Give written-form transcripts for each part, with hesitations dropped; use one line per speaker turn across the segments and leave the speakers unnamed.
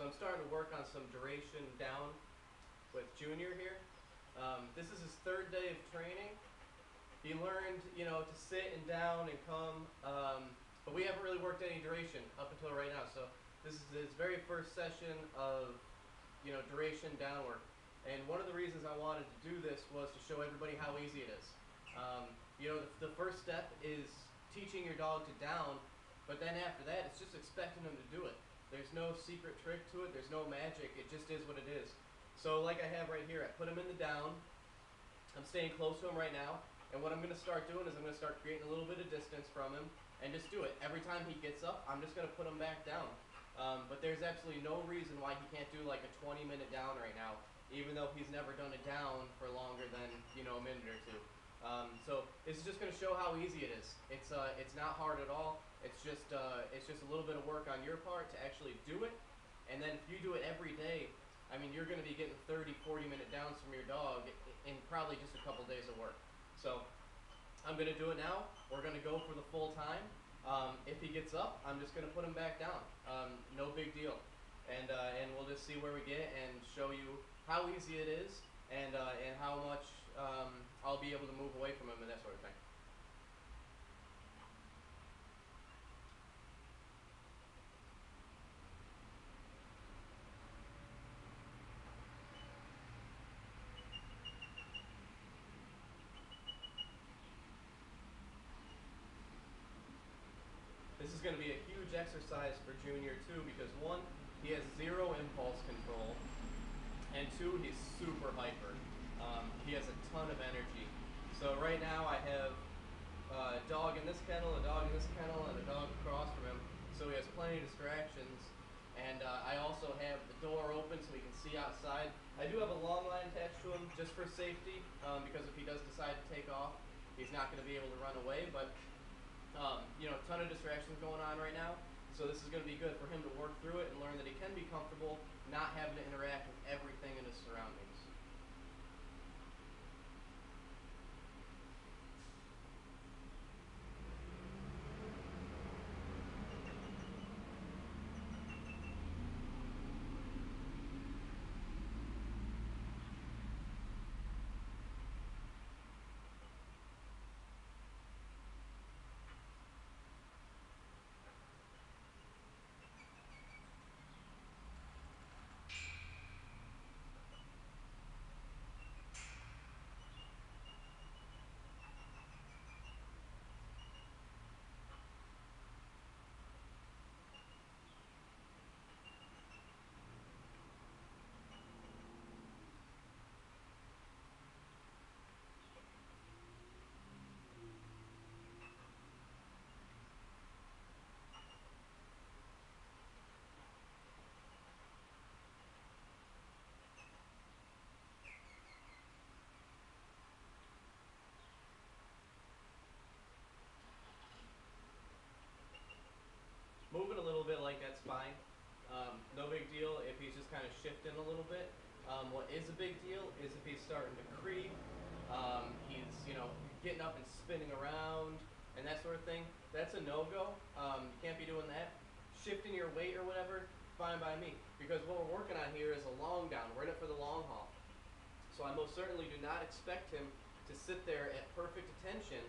I'm starting to work on some duration down with Junior here. This is his third day of training. He learned, to sit and down and come, but we haven't really worked any duration up until right now. So this is his very first session of, duration down work. And one of the reasons I wanted to do this was to show everybody how easy it is. The first step is teaching your dog to down, but then after that, it's just expecting them to do it. There's no secret trick to it. There's no magic. It just is what it is. So like I have right here, I put him in the down. I'm staying close to him right now. And what I'm going to start doing is I'm going to start creating a little bit of distance from him and just do it. Every time he gets up, I'm just going to put him back down. But there's absolutely no reason why he can't do like a 20-minute down right now, even though he's never done a down for longer than, a minute or two. So this is just going to show how easy it is. It's not hard at all. It's just a little bit of work on your part to actually do it. And then if you do it every day, I mean, you're going to be getting 30, 40-minute downs from your dog in probably just a couple days of work. So I'm going to do it now. We're going to go for the full time. If he gets up, I'm just going to put him back down. No big deal. And we'll just see where we get and show you how easy it is and how much I'll be able to move away from him and that sort of thing. This is going to be a huge exercise for Junior too, because one, he has zero impulse control, and two, he's super hyper. He has a ton of energy. So right now I have a dog in this kennel, a dog in this kennel, and a dog across from him. So he has plenty of distractions. And I also have the door open so he can see outside. I do have a long line attached to him just for safety, because if he does decide to take off, he's not going to be able to run away. But a ton of distractions going on right now. So this is going to be good for him to work through it and learn that he can be comfortable not having to interact with everything in his surroundings. Moving a little bit, like, that's fine. No big deal if he's just kind of shifting a little bit. What is a big deal is if he's starting to creep, he's getting up and spinning around and that sort of thing. That's a no-go. You can't be doing that. Shifting your weight or whatever, fine by me. Because what we're working on here is a long down. We're in it for the long haul. So I most certainly do not expect him to sit there at perfect attention,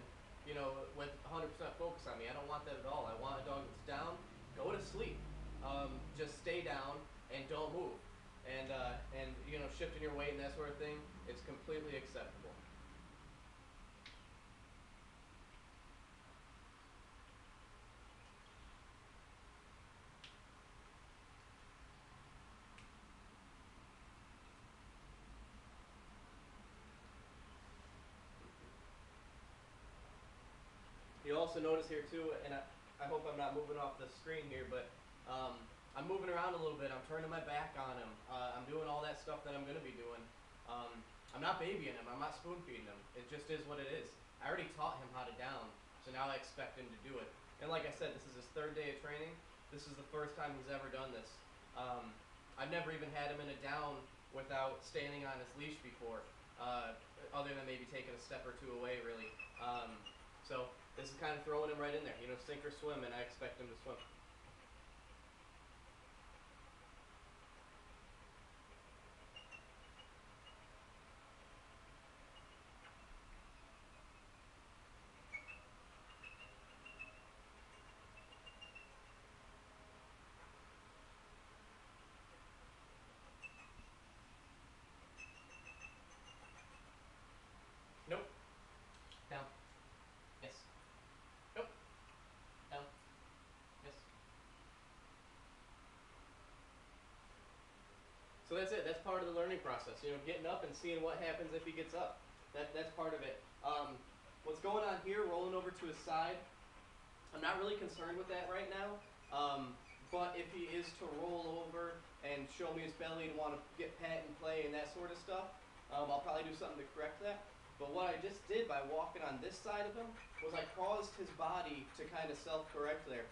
with 100% focus on me. I don't want that at all. I want a dog that's down, go to sleep. Just stay down and don't move. And shifting your weight and that sort of thing, it's completely acceptable. You'll also notice here too, and I hope I'm not moving off the screen here, but I'm moving around a little bit. I'm turning my back on him. I'm doing all that stuff that I'm going to be doing. I'm not babying him. I'm not spoon feeding him. It just is what it is. I already taught him how to down, so now I expect him to do it. And like I said, this is his third day of training. This is the first time he's ever done this. I've never even had him in a down without standing on his leash before, other than maybe taking a step or two away, really. So this is kind of throwing him right in there, sink or swim, and I expect him to swim. that's it. That's part of the learning process. You know, getting up and seeing what happens if he gets up. That's part of it. What's going on here? Rolling over to his side. I'm not really concerned with that right now. But if he is to roll over and show me his belly and want to get pat and play and that sort of stuff, I'll probably do something to correct that. But what I just did by walking on this side of him was I caused his body to kind of self-correct there.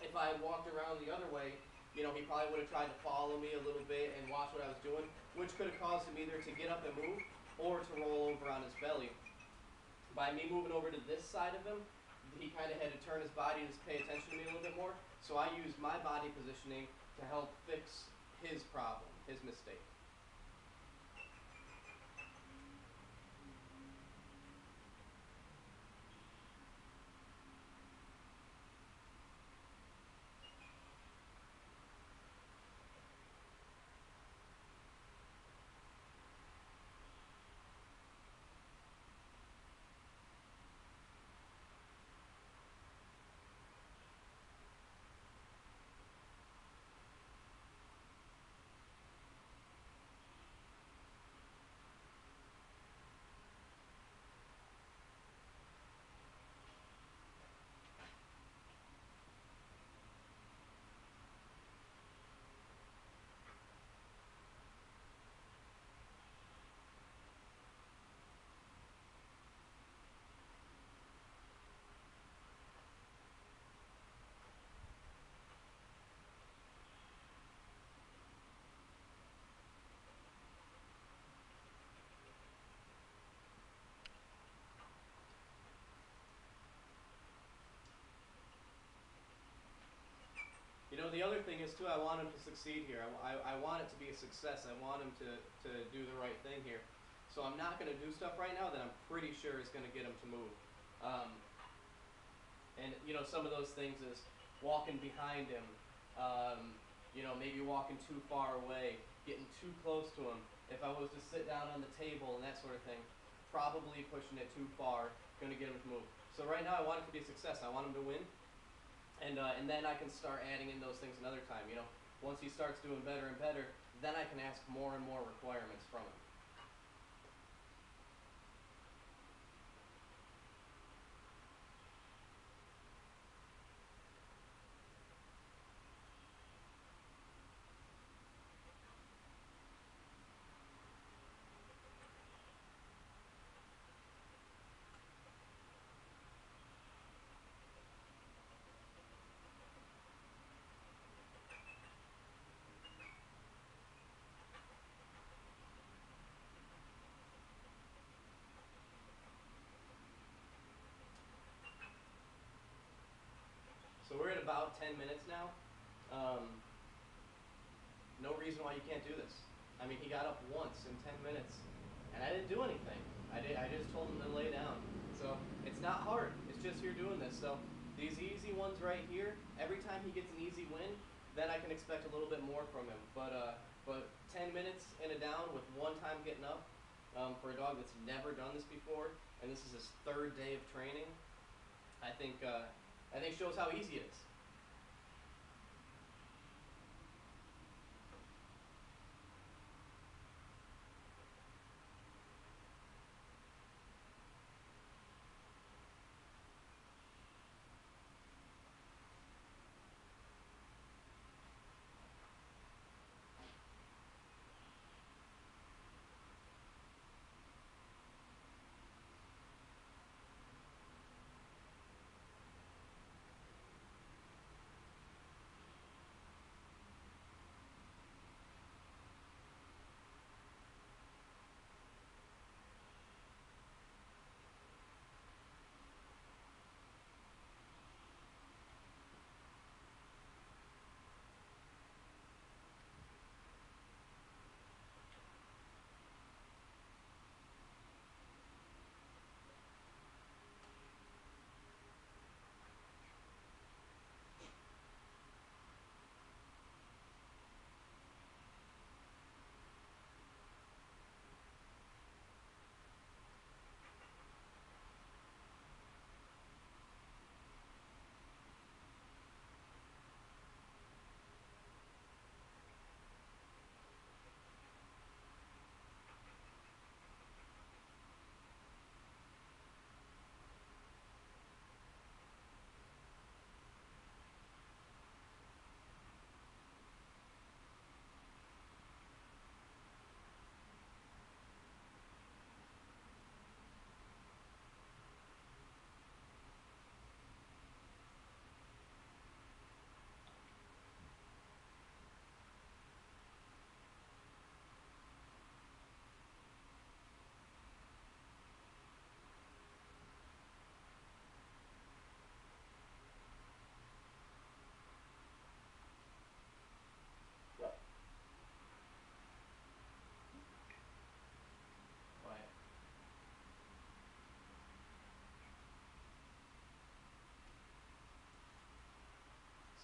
If I had walked around the other way, you know, he probably would have tried to follow me a little bit and watch what I was doing, which could have caused him either to get up and move or to roll over on his belly. By me moving over to this side of him, he kind of had to turn his body to pay attention to me a little bit more. So I used my body positioning to help fix his problem, his mistake. You know, the other thing is, too, I want him to succeed here. I want it to be a success. I want him to do the right thing here. So I'm not going to do stuff right now that I'm pretty sure is going to get him to move. And, you know, some of those things is walking behind him, you know, maybe walking too far away, getting too close to him. If I was to sit down on the table and that sort of thing, probably pushing it too far, going to get him to move. So right now I want it to be a success. I want him to win. And then I can start adding in those things another time, you know. Once he starts doing better and better, then I can ask more and more requirements from him. So we're at about 10 minutes now. No reason why you can't do this. I mean, he got up once in 10 minutes, and I didn't do anything. I just told him to lay down. So it's not hard. It's just you're doing this. So these easy ones right here, every time he gets an easy win, then I can expect a little bit more from him. But 10 minutes in a down with one time getting up, for a dog that's never done this before, and this is his third day of training, I think shows how easy it is.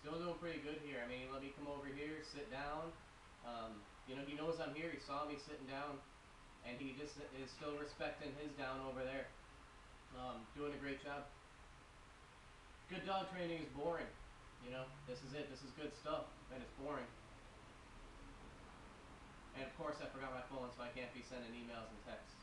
Still doing pretty good here. I mean, he let me come over here, sit down. You know, he knows I'm here. He saw me sitting down, and he just is still respecting his down over there. Doing a great job. Good dog training is boring. You know, this is it. This is good stuff, and it's boring. And of course, I forgot my phone, so I can't be sending emails and texts.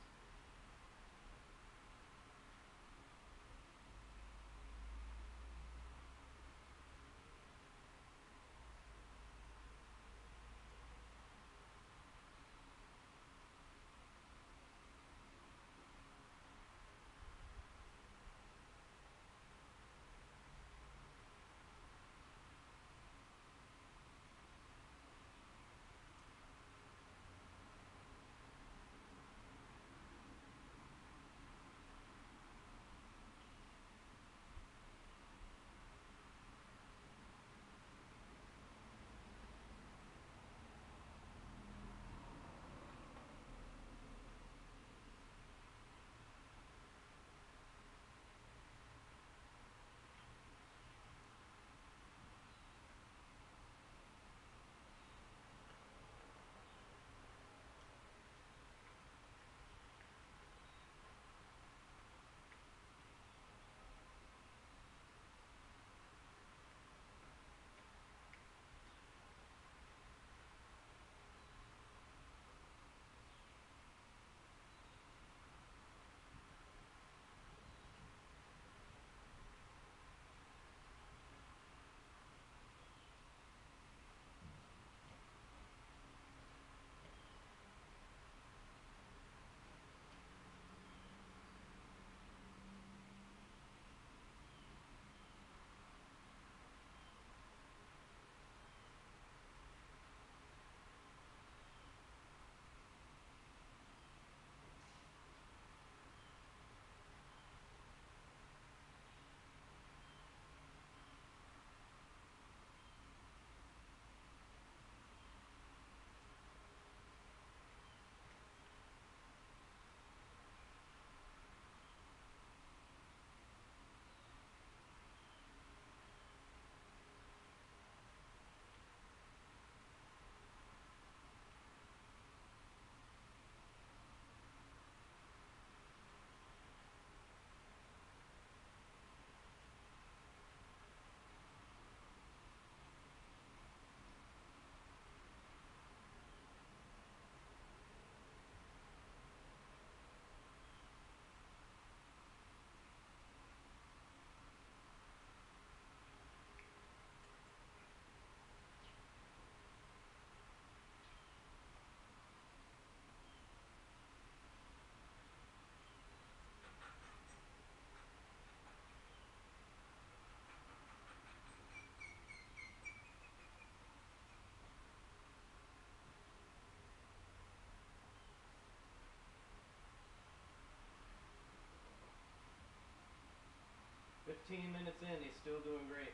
"15 minutes in, he's still doing great."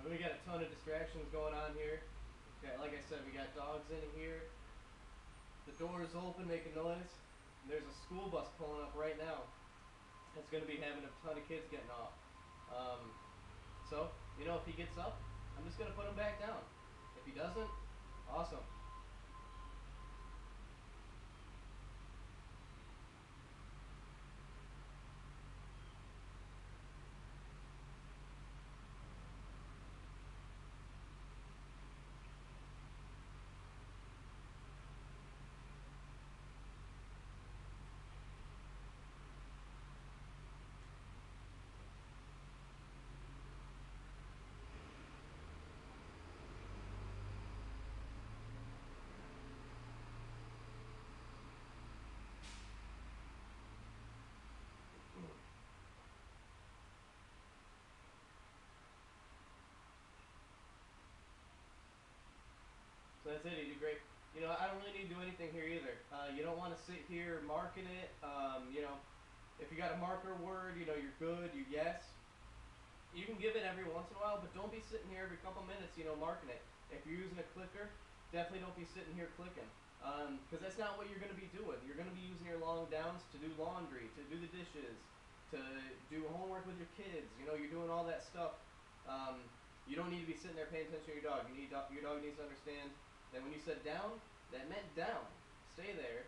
We got a ton of distractions going on here. Okay, like I said, we got dogs in here. The door is open, making noise. And there's a school bus pulling up right now. It's going to be having a ton of kids getting off. So, you know, if he gets up, I'm just going to put him back down. If he doesn't, awesome. So that's it. He did great. You know, I don't really need to do anything here either. You don't want to sit here marking it. You know, if you got a marker word, you know, you're good, you yes. You can give it every once in a while, but don't be sitting here every couple minutes, you know, marking it. If you're using a clicker, definitely don't be sitting here clicking, because that's not what you're going to be doing. You're going to be using your long downs to do laundry, to do the dishes, to do homework with your kids. You know, you're doing all that stuff. You don't need to be sitting there paying attention to your dog. Your dog needs to understand that when you said down, that meant down. Stay there.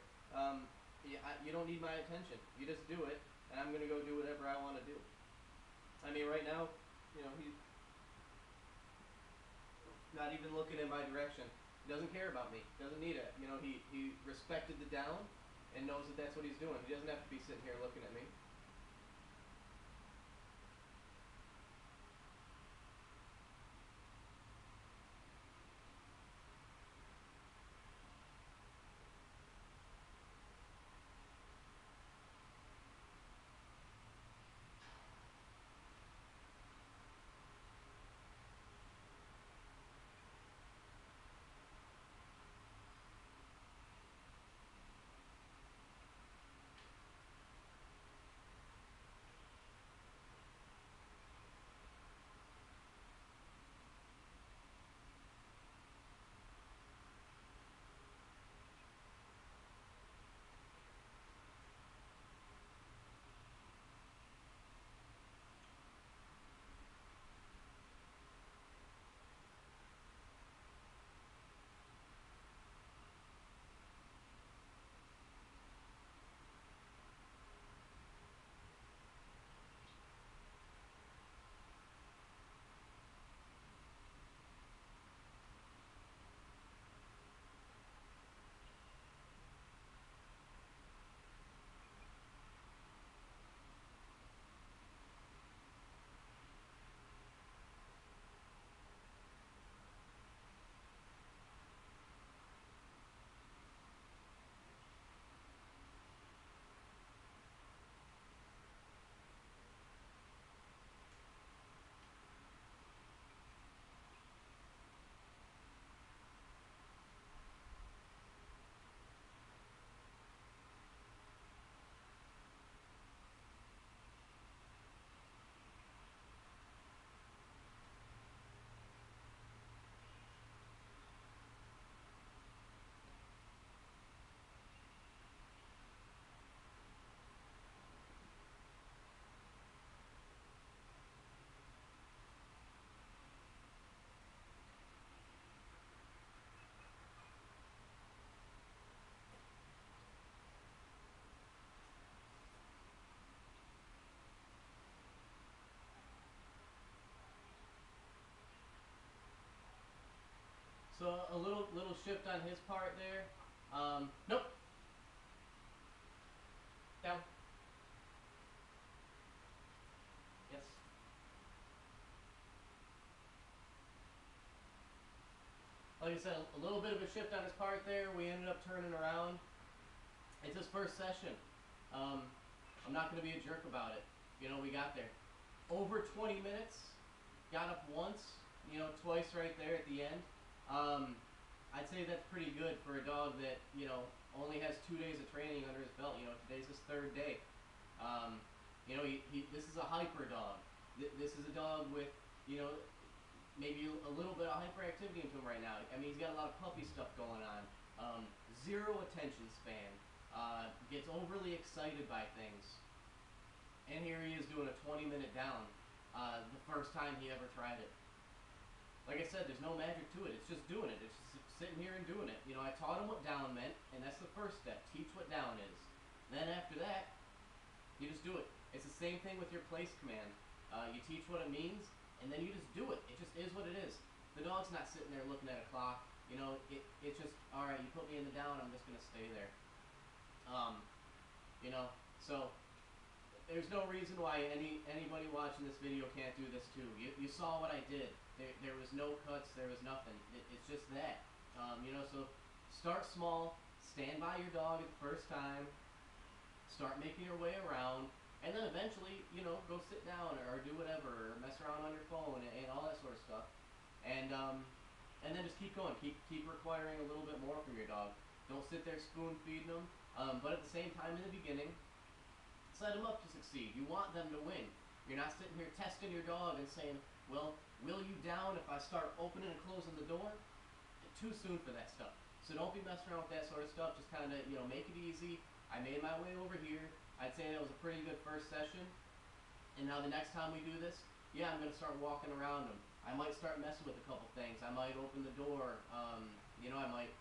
You don't need my attention. You just do it, and I'm going to go do whatever I want to do. I mean, right now, you know, he's not even looking in my direction. He doesn't care about me. Doesn't need it. You know, he respected the down and knows that that's what he's doing. He doesn't have to be sitting here looking at me. So a little shift on his part there. Nope. Down. Yes. Like I said, a little bit of a shift on his part there. We ended up turning around. It's his first session. I'm not going to be a jerk about it. You know, we got there. Over 20 minutes. Got up once. You know, twice right there at the end. I'd say that's pretty good for a dog that, you know, only has 2 days of training under his belt. You know, today's his third day. You know, this is a hyper dog. This is a dog with, you know, maybe a little bit of hyperactivity into him right now. I mean, he's got a lot of puppy stuff going on. Zero attention span. Gets overly excited by things. And here he is doing a 20-minute down. The first time he ever tried it. Like I said, there's no magic to it. It's just doing it. It's just sitting here and doing it. You know, I taught him what down meant, and that's the first step. Teach what down is. Then after that, you just do it. It's the same thing with your place command. You teach what it means, and then you just do it. It just is what it is. The dog's not sitting there looking at a clock. You know, it's just, all right, you put me in the down, I'm just going to stay there. You know, so there's no reason why anybody watching this video can't do this too. You saw what I did. There was no cuts, there was nothing. It's just that. You know, so start small, stand by your dog at the first time, start making your way around, and then eventually, you know, go sit down or do whatever, or mess around on your phone and all that sort of stuff. And then just keep going. Keep requiring a little bit more from your dog. Don't sit there spoon feeding them. But at the same time, in the beginning, set them up to succeed. You want them to win.
You're not sitting here testing your dog and saying, well, will you down if I start opening and closing the door? Too soon for that stuff. So don't be messing around with that sort of stuff. Just kind of, make it easy. I made my way over here. I'd say that was a pretty good first session. And now the next time we do this, yeah, I'm gonna start walking around them. I might start messing with a couple things. I might open the door. I might,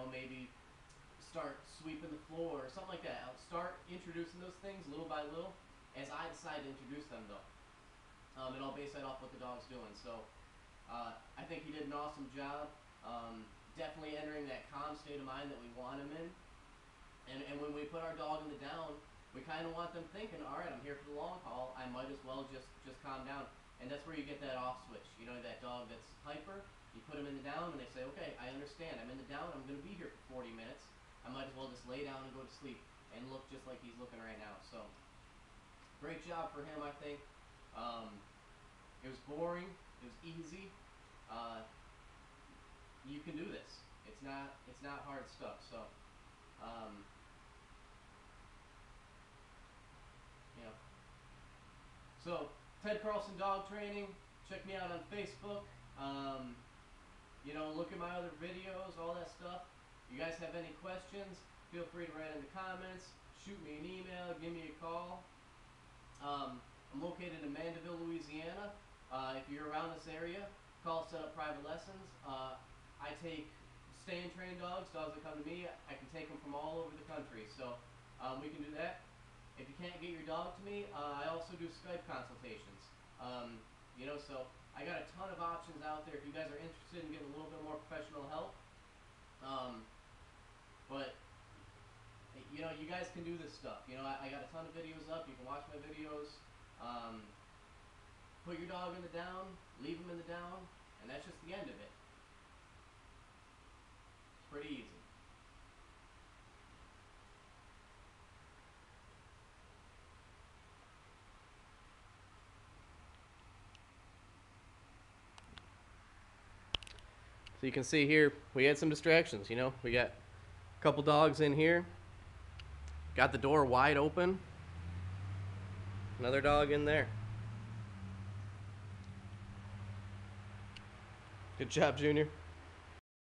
maybe start sweeping the floor or something like that. I'll start introducing those things little by little as I decide to introduce them, though. And I'll base that off what the dog's doing. So I think he did an awesome job. Definitely entering that calm state of mind that we want him in. And when we put our dog in the down, we kind of want them thinking, all right, I'm here for the long haul. I might as well just calm down. And that's where you get that off switch. That dog that's hyper, you put him in the down and they say, okay, I understand. I'm in the down. I'm going to be here for 40 minutes. I might as well just lay down and go to sleep and look just like he's looking right now. So great job for him, I think. It was boring. It was easy. You can do this. It's not hard stuff. So, So Ted Carlson Dog Training. Check me out on Facebook. Look at my other videos, all that stuff. You guys have any questions? Feel free to write in the comments. Shoot me an email. Give me a call. I'm located in Mandeville, Louisiana. If you're around this area, call, set up private lessons. I take stay and train dogs that come to me. I can take them from all over the country, so we can do that. If you can't get your dog to me, I also do Skype consultations. So I got a ton of options out there if you guys are interested in getting a little bit more professional help. But you guys can do this stuff. I got a ton of videos up. You can watch my videos. Put your dog in the down, leave him in the down, and that's just the end of it. It's pretty easy.
So you can see here, we had some distractions, We got a couple dogs in here. Got the door wide open. Another dog in there. Good job, Junior.